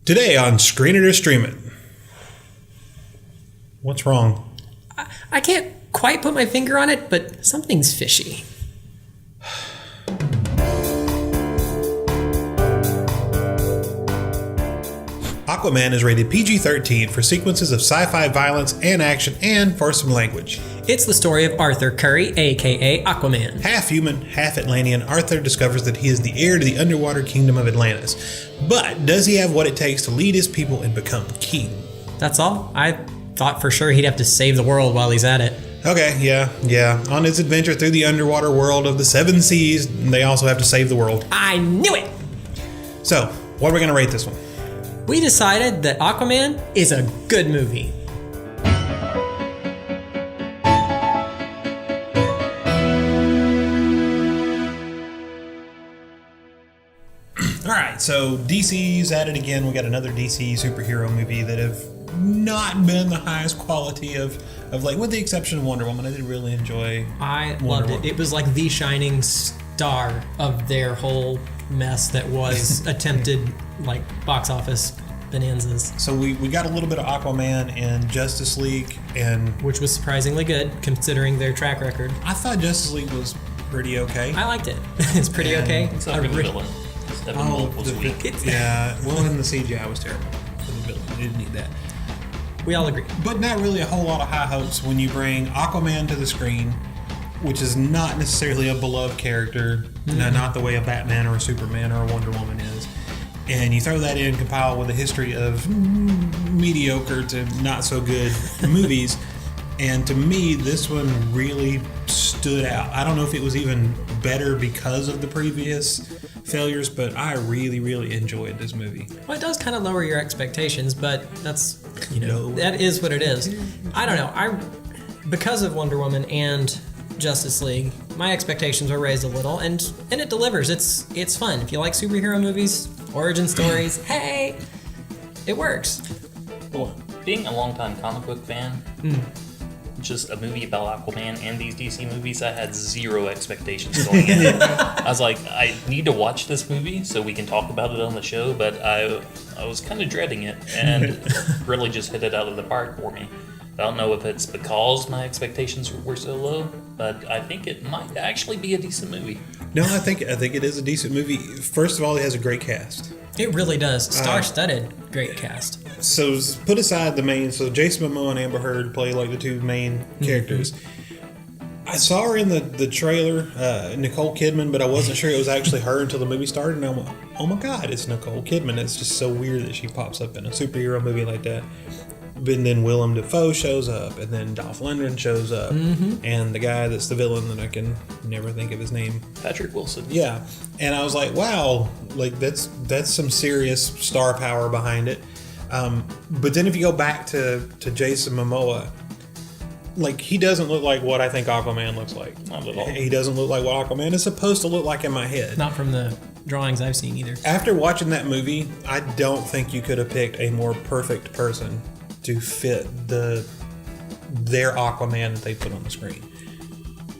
Today on Screen It or Stream It. What's wrong? I can't quite put my finger on it, but something's fishy. Aquaman is rated PG-13 for sequences of sci-fi violence and action and for some language. It's the story of Arthur Curry, aka Aquaman. Half human, half Atlantean, Arthur discovers that he is the heir to the underwater kingdom of Atlantis. But does he have what it takes to lead his people and become king? That's all? I thought for sure he'd have to save the world while he's at it. Okay, yeah. On his adventure through the underwater world of the seven seas, they also have to save the world. I knew it! So, what are we going to rate this one? We decided that Aquaman is a good movie. Alright, so DC's at it again. We got another DC superhero movie that have not been the highest quality of like, with the exception of Wonder Woman. I did really enjoy I loved it. It was like the shining star of their whole mess that was attempted like box office bonanzas. So we got a little bit of Aquaman and Justice League, and which was surprisingly good considering their track record. I thought Justice League was pretty okay. I liked it. It's pretty okay. It's not really villain. Was weak. Yeah, well, in the CGI was terrible for the villain. You didn't need that. We all agree. But not really a whole lot of high hopes when you bring Aquaman to the screen, which is not necessarily a beloved character, not the way a Batman or a Superman or a Wonder Woman is. And you throw that in, compiled with a history of mediocre to not so good movies. And to me, this one really stood out. I don't know if it was even better because of the previous failures, but I really, really enjoyed this movie. Well, it does kind of lower your expectations, but that's, that is what it is. I don't know. Because of Wonder Woman and Justice League, my expectations were raised a little, and it delivers. It's fun. If you like superhero movies, origin stories, hey, it works. Well, being a longtime comic book fan, just a movie about Aquaman and these DC movies, I had zero expectations going in. I was like, I need to watch this movie so we can talk about it on the show, but I was kind of dreading it, and really just hit it out of the park for me. I don't know if it's because my expectations were so low, but I think it might actually be a decent movie. No, I think it is a decent movie. First of all, it has a great cast. It really does. Star-studded, great cast. So put aside the main. So Jason Momoa and Amber Heard play like the two main characters. I saw her in the trailer, Nicole Kidman, but I wasn't sure it was actually her until the movie started. And I went, oh my God, it's Nicole Kidman. It's just so weird that she pops up in a superhero movie like that. And then Willem Dafoe shows up, and then Dolph Lundgren shows up, and the guy that's the villain that I can never think of his name, Patrick Wilson. Yeah, and I was like, wow, like that's some serious star power behind it. But then if you go back to Jason Momoa, like he doesn't look like what I think Aquaman looks like. Not at all. He doesn't look like what Aquaman is supposed to look like in my head. Not from the drawings I've seen either. After watching that movie, I don't think you could have picked a more perfect person to fit their Aquaman that they put on the screen.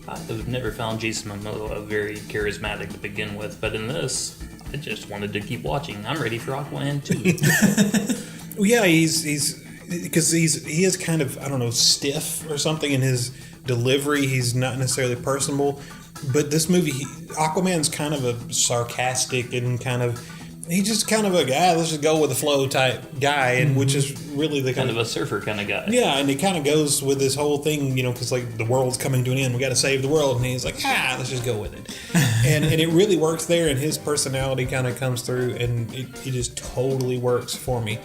I've never found Jason Momoa very charismatic to begin with, but in this, I just wanted to keep watching. I'm ready for Aquaman 2. Well, yeah, he is kind of, I don't know, stiff or something in his delivery. He's not necessarily personable, but this movie, Aquaman's kind of a sarcastic and he's just kind of a guy, let's just go with the flow type guy, and which is really the kind of a surfer kind of guy. Yeah, and he kind of goes with this whole thing, because like the world's coming to an end, we got to save the world, and he's like, let's just go with it. and it really works there, and his personality kind of comes through, and it just totally works for me.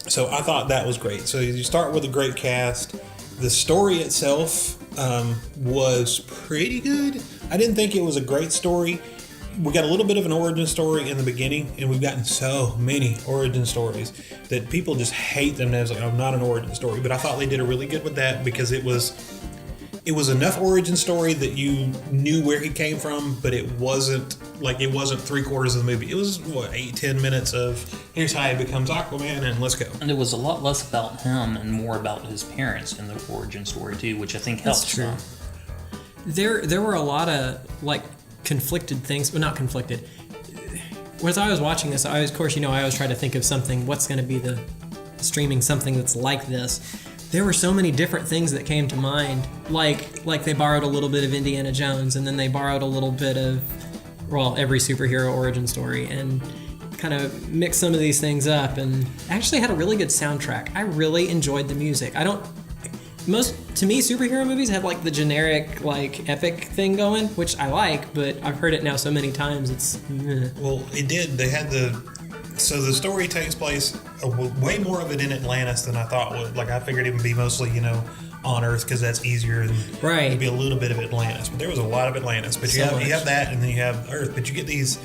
So I thought that was great. So you start with a great cast. The story itself was pretty good. I didn't think it was a great story. We got a little bit of an origin story in the beginning, and we've gotten so many origin stories that people just hate them as like, not an origin story. But I thought they did a really good with that because it was enough origin story that you knew where he came from, but it wasn't 3/4 of the movie. It was 8-10 minutes of here's how he becomes Aquaman and let's go. And it was a lot less about him and more about his parents in the origin story too, which I think helps. That's true. There were a lot of like conflicted things, but not conflicted. as I was watching this, I always try to think of something. What's going to be the streaming something that's like this? There were so many different things that came to mind. Like they borrowed a little bit of Indiana Jones, and then they borrowed a little bit of, well, every superhero origin story, and kind of mixed some of these things up, and actually had a really good soundtrack. I really enjoyed the music. To me, superhero movies have like the generic like epic thing going, which I like, but I've heard it now so many times it's Well, it did. They had so the story takes place way more of it in Atlantis than I thought would. Like I figured it would be mostly, on Earth because that's easier, and right. It'd be a little bit of Atlantis, but there was a lot of Atlantis. But you have that, and then you have Earth. But you get these.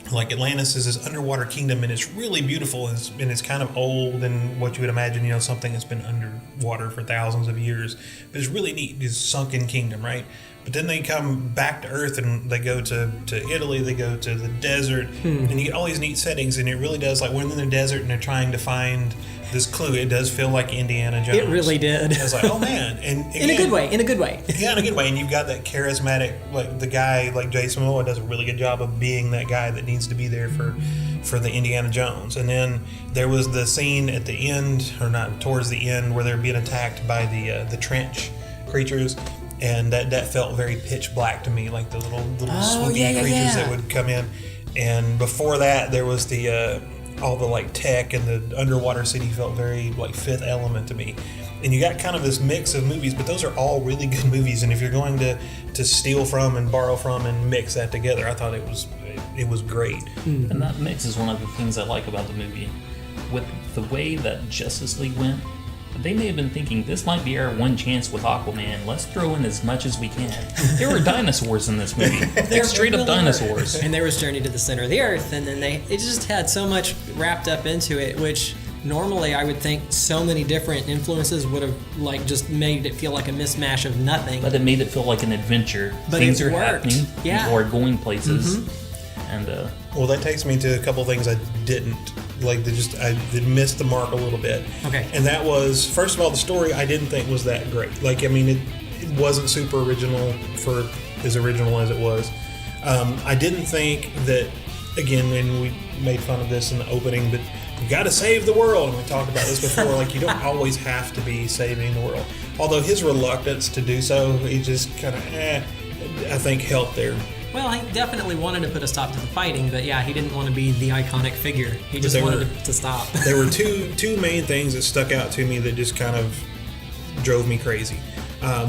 Like Atlantis is this underwater kingdom, and it's really beautiful, and it's kind of old and what you would imagine, something that's been underwater for thousands of years. But it's really neat, this sunken kingdom, right? But then they come back to Earth, and they go to Italy, they go to the desert, and you get all these neat settings, and it really does, like when they're in the desert and they're trying to find this clue, it does feel like Indiana Jones. It really did. I was like, oh man. And in a good way. Yeah, in a good way. And you've got that charismatic, like the guy, like Jason Momoa does a really good job of being that guy that needs to be there for the Indiana Jones. And then there was the scene at the end, or not, towards the end, where they're being attacked by the trench creatures. And that felt very pitch black to me, like the little swoopy creatures that would come in. And before that, there was all the like tech, and the underwater city felt very like Fifth Element to me. And you got kind of this mix of movies, but those are all really good movies. And if you're going to steal from and borrow from and mix that together, I thought it was great. And that mix is one of the things I like about the movie. With the way that Justice League went, they may have been thinking, this might be our one chance with Aquaman. Let's throw in as much as we can. There were dinosaurs in this movie. Straight up dinosaurs. And there was Journey to the Center of the Earth, and then it just had so much wrapped up into it, which normally I would think so many different influences would have like just made it feel like a mismatch of nothing. But it made it feel like an adventure. But things it are worked. happening. Yeah. People are going places. And well, that takes me to a couple of things I didn't like. I did miss the mark a little bit. Okay. And that was, first of all, the story I didn't think was that great. Like, I mean, it wasn't super original for as original as it was. I didn't think that, again, and we made fun of this in the opening, but you got to save the world. And we talked about this before. Like, you don't always have to be saving the world. Although his reluctance to do so, he just kind of, I think helped there. Well, he definitely wanted to put a stop to the fighting, but yeah, he didn't want to be the iconic figure. He just wanted to stop. There were two main things that stuck out to me that just kind of drove me crazy.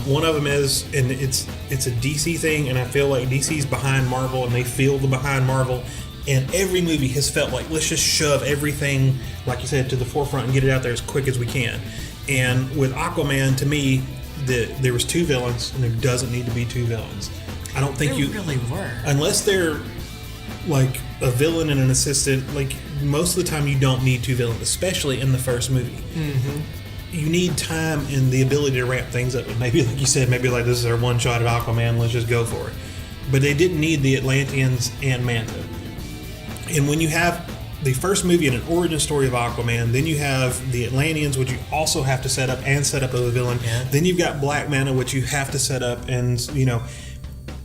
One of them is, and it's a DC thing, and I feel like DC's behind Marvel, and they feel the behind Marvel. And every movie has felt like, let's just shove everything, like you said, to the forefront and get it out there as quick as we can. And with Aquaman, to me, there was two villains, and there doesn't need to be two villains. I don't think there really were. Unless they're like a villain and an assistant, like most of the time you don't need two villains, especially in the first movie. Mm-hmm. You need time and the ability to ramp things up. And maybe, like you said, maybe like this is our one shot at Aquaman, let's just go for it. But they didn't need the Atlanteans and Manta. And when you have the first movie and an origin story of Aquaman, then you have the Atlanteans, which you also have to set up as a villain. Yeah. Then you've got Black Manta, which you have to set up, and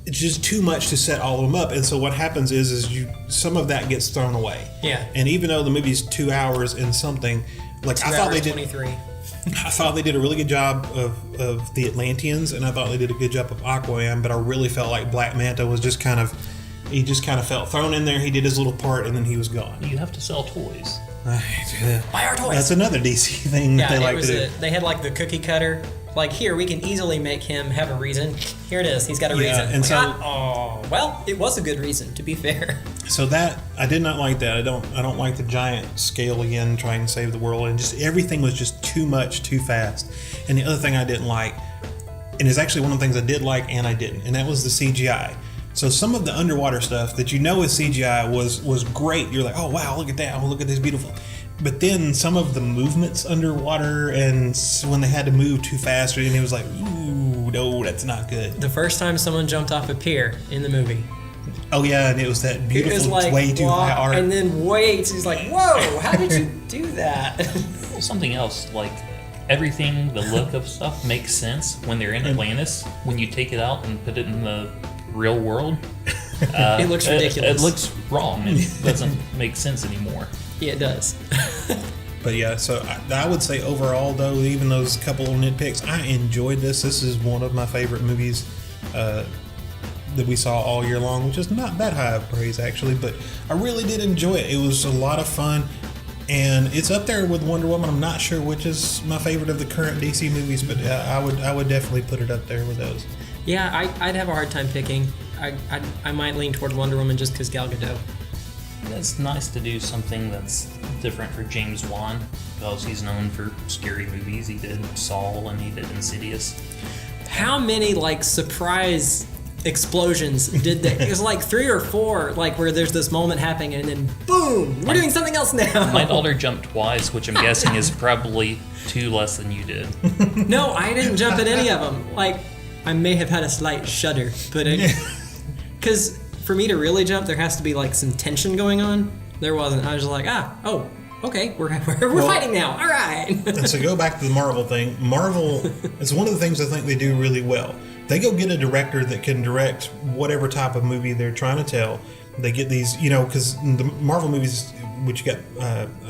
it's just too much to set all of them up. And so what happens is some of that gets thrown away. Yeah. And even though the movie's 2 hours and something, like I thought they did 23. I thought they did a really good job of the Atlanteans, and I thought they did a good job of Aquaman, but I really felt like Black Manta was just kind of felt thrown in there. He did his little part, and then he was gone. You have to sell toys. Buy our toys. That's another DC thing that they like to do. They had like the cookie cutter. Like, here, we can easily make him have a reason. Here it is. He's got a reason. And well, it was a good reason, to be fair. So that, I did not like that. I don't like the giant scale again, trying to save the world. And just everything was just too much, too fast. And the other thing I didn't like, and it's actually one of the things I did like and I didn't, and that was the CGI. So some of the underwater stuff that is CGI was great. You're like, oh, wow, look at that. Oh, look at this beautiful. But then some of the movements underwater, and when they had to move too fast, and it was like, ooh, no, that's not good. The first time someone jumped off a pier in the movie. Oh, yeah, and it was that beautiful, it was like, way too high art. And then waits. He's like, whoa, how did you do that? Well, something else, like everything, the look of stuff makes sense when they're in Atlantis. When you take it out and put it in the real world, It looks ridiculous. It looks wrong. It doesn't make sense anymore. Yeah, it does. But yeah, so I would say overall, though, even those couple of nitpicks, I enjoyed this. This is one of my favorite movies that we saw all year long, which is not that high of praise, actually, but I really did enjoy it. It was a lot of fun, and it's up there with Wonder Woman. I'm not sure which is my favorite of the current DC movies, but I would definitely put it up there with those. Yeah, I'd have a hard time picking. I might lean toward Wonder Woman just because Gal Gadot. It's nice to do something that's different for James Wan, because he's known for scary movies. He did Saw and he did Insidious. How many surprise explosions did they? It was 3 or 4, where there's this moment happening and then boom, we're doing something else now. My daughter jumped twice, which I'm guessing is probably 2 less than you did. No, I didn't jump at any of them. I may have had a slight shudder, but because for me to really jump, there has to be some tension going on. There wasn't. I was just okay, we're fighting now. All right. And so go back to the Marvel thing. Marvel is one of the things I think they do really well. They go get a director that can direct whatever type of movie they're trying to tell. They get these, because the Marvel movies, which you got,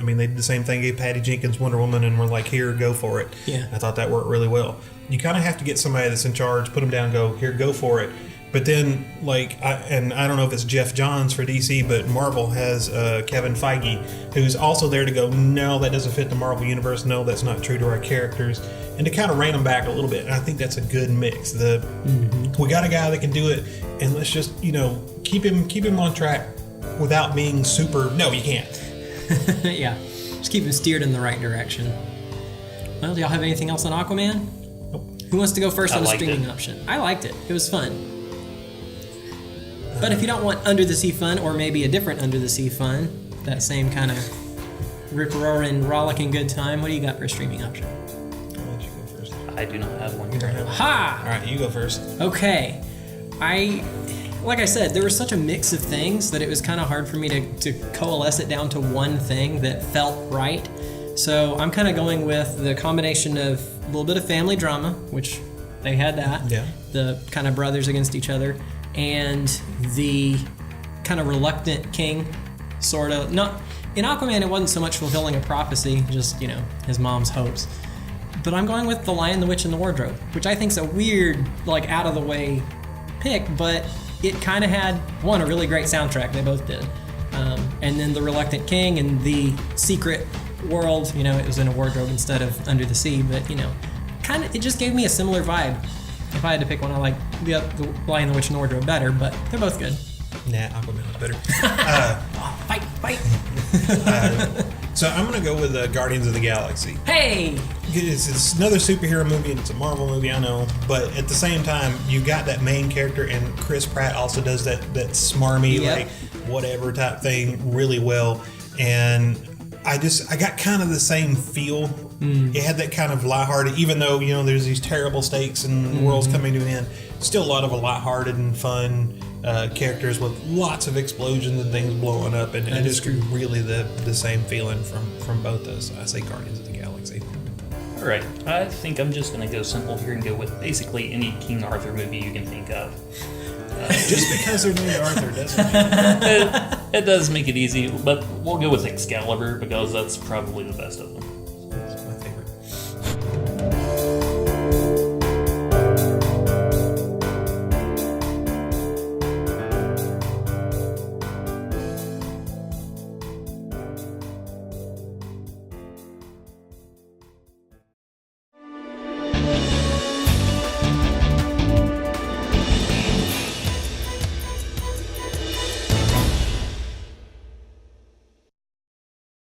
they did the same thing, gave Patty Jenkins Wonder Woman, and we're here, go for it. Yeah. I thought that worked really well. You kind of have to get somebody that's in charge, put them down and go, here, go for it. But then, I don't know if it's Jeff Johns for DC, but Marvel has Kevin Feige, who's also there to go, no, that doesn't fit the Marvel universe. No, that's not true to our characters. And to kind of rein them back a little bit. And I think that's a good mix. We got a guy that can do it, and let's just, keep him on track without being super, no, you can't. Yeah, just keep him steered in the right direction. Well, do y'all have anything else on Aquaman? Nope. Who wants to go first on the streaming it. option? I liked it. It was fun. But if you don't want Under the Sea fun, or maybe a different Under the Sea fun, that same kind of rip-roaring, rollicking good time, what do you got for a streaming option? I'll let you go first. I do not have one. Ha! All right, you go first. Okay. Like I said, there was such a mix of things that it was kind of hard for me to coalesce it down to one thing that felt right. So I'm kind of going with the combination of a little bit of family drama, which they had that. Yeah. The kind of brothers against each other. And the kind of reluctant king, sort of. Not in Aquaman, it wasn't so much fulfilling a prophecy, just his mom's hopes. But I'm going with The Lion, the Witch, and the Wardrobe, which I think's a weird, out of the way pick, but it kind of had a really great soundtrack. They both did, and then the reluctant king and the secret world. It was in a wardrobe instead of under the sea, but kind of it just gave me a similar vibe. If I had to pick one, I like the Lion, the Witch, and the Wardrobe better, but they're both good. Nah, Aquaman is better. Fight! So I'm going to go with Guardians of the Galaxy. Hey! It's another superhero movie, and it's a Marvel movie, I know, but at the same time, you got that main character, and Chris Pratt also does that smarmy, whatever type thing really well, and I got kind of the same feel. It had that kind of lighthearted, even though there's these terrible stakes and the world's coming to an end. Still a lot of lighthearted and fun characters with lots of explosions and things blowing up, and it is really the same feeling from both those. So I say Guardians of the Galaxy. All right, I think I'm just gonna go simple here and go with basically any King Arthur movie you can think of. Just because they're named Arthur doesn't mean it does make it easy, but we'll go with Excalibur because that's probably the best of them.